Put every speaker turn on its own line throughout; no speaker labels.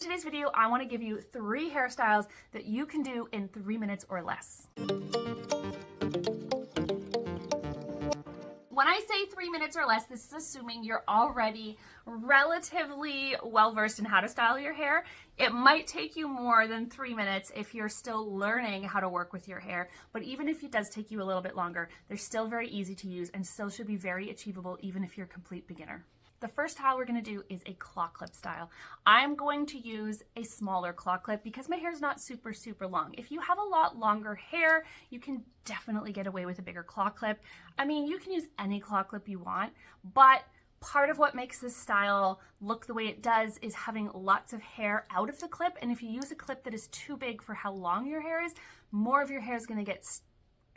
Today's video, I want to give you 3 hairstyles that you can do in 3 minutes or less. When I say 3 minutes or less, this is assuming you're already relatively well-versed in how to style your hair. It might take you more than 3 minutes if you're still learning how to work with your hair, but even if it does take you a little bit longer, they're still very easy to use and still should be very achievable even if you're a complete beginner. The first style we're going to do is a claw clip style. I'm going to use a smaller claw clip because my hair is not super long. If you have a lot longer hair, you can definitely get away with a bigger claw clip. I mean, you can use any claw clip you want, but part of what makes this style look the way it does is having lots of hair out of the clip. And if you use a clip that is too big for how long your hair is, more of your hair is going to get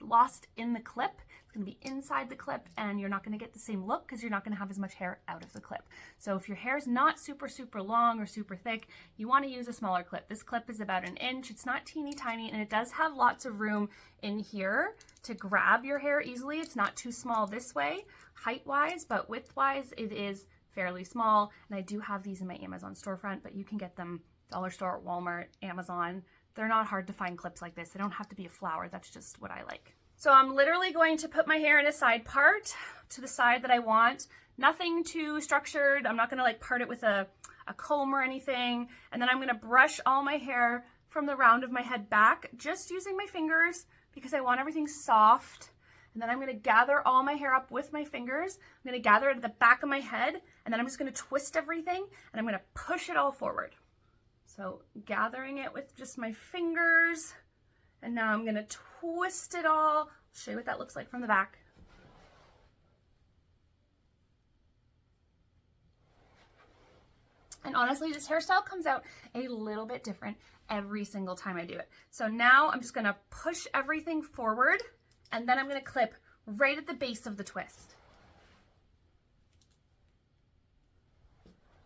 lost in the clip. It's going to be inside the clip and you're not going to get the same look because you're not going to have as much hair out of the clip. So if your hair is not super long or super thick, you want to use a smaller clip. This clip is about 1 inch. It's not teeny tiny and it does have lots of room in here to grab your hair easily. It's not too small this way height wise, but width wise it is fairly small. And I do have these in my Amazon storefront, but you can get them dollar store, Walmart, Amazon. They're not hard to find clips like this. They don't have to be a flower. That's just what I like. So I'm literally going to put my hair in a side part to the side that I want. Nothing too structured. I'm not going to like part it with a comb or anything. And then I'm going to brush all my hair from the round of my head back, just using my fingers because I want everything soft. And then I'm going to gather all my hair up with my fingers. I'm going to gather it at the back of my head. And then I'm just going to twist everything and I'm going to push it all forward. So gathering it with just my fingers, and now I'm gonna twist it all. I'll show you what that looks like from the back. And honestly, this hairstyle comes out a little bit different every single time I do it. So now I'm just gonna push everything forward, and then I'm gonna clip right at the base of the twist.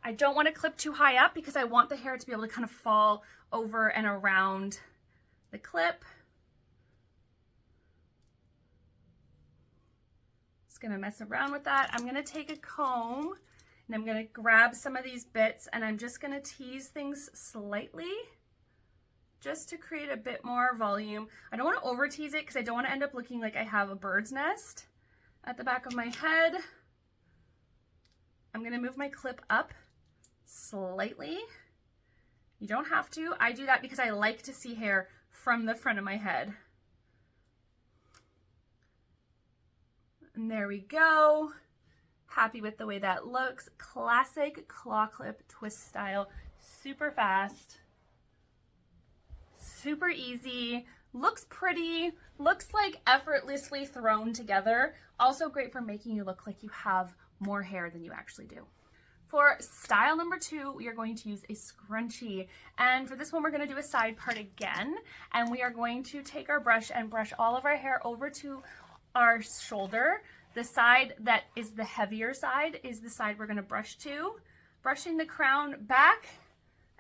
I don't want to clip too high up because I want the hair to be able to kind of fall over and around the clip. Just going to mess around with that. I'm going to take a comb and I'm going to grab some of these bits and I'm just going to tease things slightly just to create a bit more volume. I don't want to over tease it because I don't want to end up looking like I have a bird's nest at the back of my head. I'm going to move my clip up slightly. You don't have to. I do that because I like to see hair from the front of my head. And there we go. Happy with the way that looks. Classic claw clip twist style. Super fast. Super easy. Looks pretty. Looks like effortlessly thrown together. Also great for making you look like you have more hair than you actually do. For style number 2, we are going to use a scrunchie. And for this one, we're going to do a side part again. And we are going to take our brush and brush all of our hair over to our shoulder. The side that is the heavier side is the side we're going to brush to. Brushing the crown back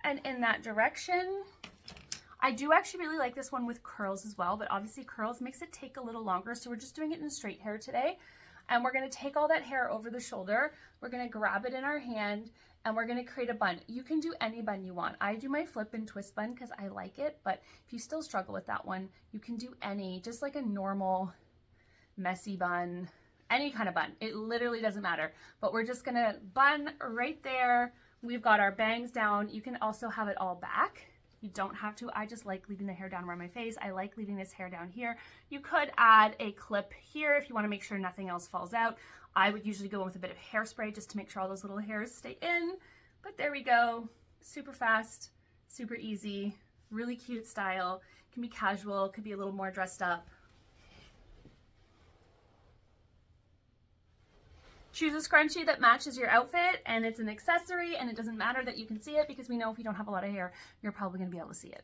and in that direction. I do actually really like this one with curls as well, but obviously curls makes it take a little longer. So we're just doing it in straight hair today. And we're going to take all that hair over the shoulder. We're going to grab it in our hand and we're going to create a bun. You can do any bun you want. I do my flip and twist bun because I like it, but if you still struggle with that one, you can do any, just like a normal messy bun, any kind of bun. It literally doesn't matter, but we're just going to bun right there. We've got our bangs down. You can also have it all back. You don't have to. I just like leaving the hair down around my face. I like leaving this hair down here. You could add a clip here if you want to make sure nothing else falls out. I would usually go in with a bit of hairspray just to make sure all those little hairs stay in. But there we go. Super fast, super easy, really cute style. Can be casual, could be a little more dressed up. Choose a scrunchie that matches your outfit and it's an accessory and it doesn't matter that you can see it because we know if you don't have a lot of hair, you're probably going to be able to see it.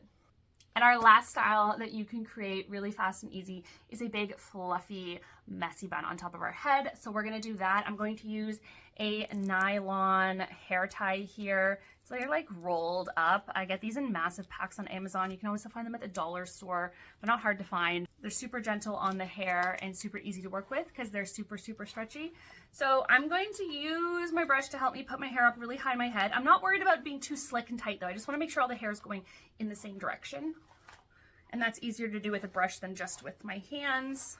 And our last style that you can create really fast and easy is a big fluffy messy bun on top of our head. So we're gonna do that. I'm going to use a nylon hair tie here. So they're like rolled up. I get these in massive packs on Amazon. You can also find them at the dollar store. They're not hard to find. They're super gentle on the hair and super easy to work with because they're super, super stretchy. So I'm going to use my brush to help me put my hair up really high in my head. I'm not worried about being too slick and tight though. I just want to make sure all the hair is going in the same direction. And that's easier to do with a brush than just with my hands.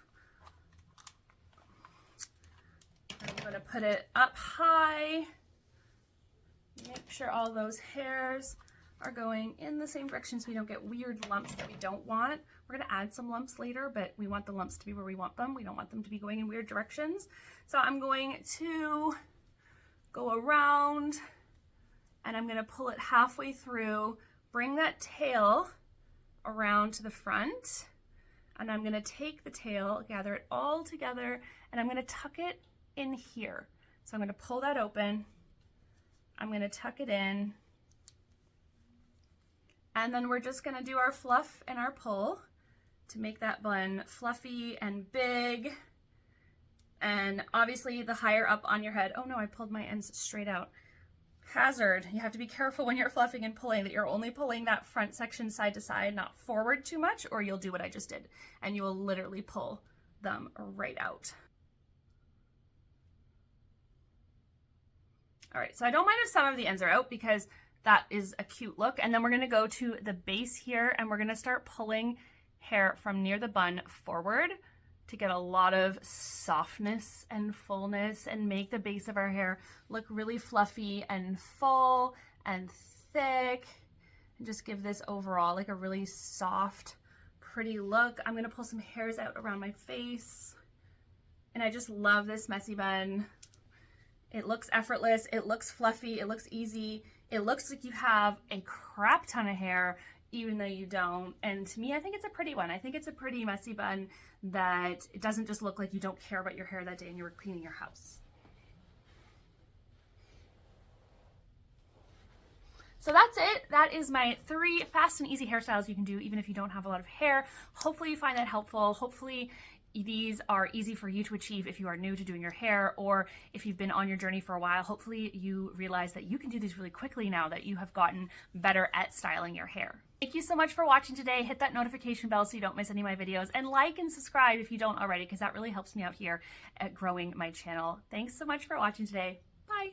I'm going to put it up high. Make sure all those hairs are going in the same direction so we don't get weird lumps that we don't want. We're going to add some lumps later, but we want the lumps to be where we want them. We don't want them to be going in weird directions. So I'm going to go around and I'm going to pull it halfway through, bring that tail around to the front, and I'm going to take the tail, gather it all together, and I'm going to tuck it in here. So I'm going to pull that open. I'm going to tuck it in, and then we're just going to do our fluff and our pull to make that bun fluffy and big. And obviously the higher up on your head, oh no, I pulled my ends straight out. Hazard. You have to be careful when you're fluffing and pulling that you're only pulling that front section side to side, not forward too much, or you'll do what I just did and you will literally pull them right out. All right, so I don't mind if some of the ends are out because that is a cute look. And then we're gonna go to the base here and we're gonna start pulling hair from near the bun forward to get a lot of softness and fullness and make the base of our hair look really fluffy and full and thick, and just give this overall like a really soft, pretty look. I'm gonna pull some hairs out around my face, and I just love this messy bun. It looks effortless, it looks fluffy, it looks easy, it looks like you have a crap ton of hair even though you don't. And to me, I think it's a pretty one. I think it's a pretty messy bun that it doesn't just look like you don't care about your hair that day and you were cleaning your house. So that's it. That is my 3 fast and easy hairstyles you can do even if you don't have a lot of hair. Hopefully you find that helpful. Hopefully these are easy for you to achieve if you are new to doing your hair, or if you've been on your journey for a while. Hopefully you realize that you can do these really quickly now that you have gotten better at styling your hair. Thank you so much for watching today. Hit that notification bell so you don't miss any of my videos, and like and subscribe if you don't already, because that really helps me out here at growing my channel. Thanks so much for watching today. Bye.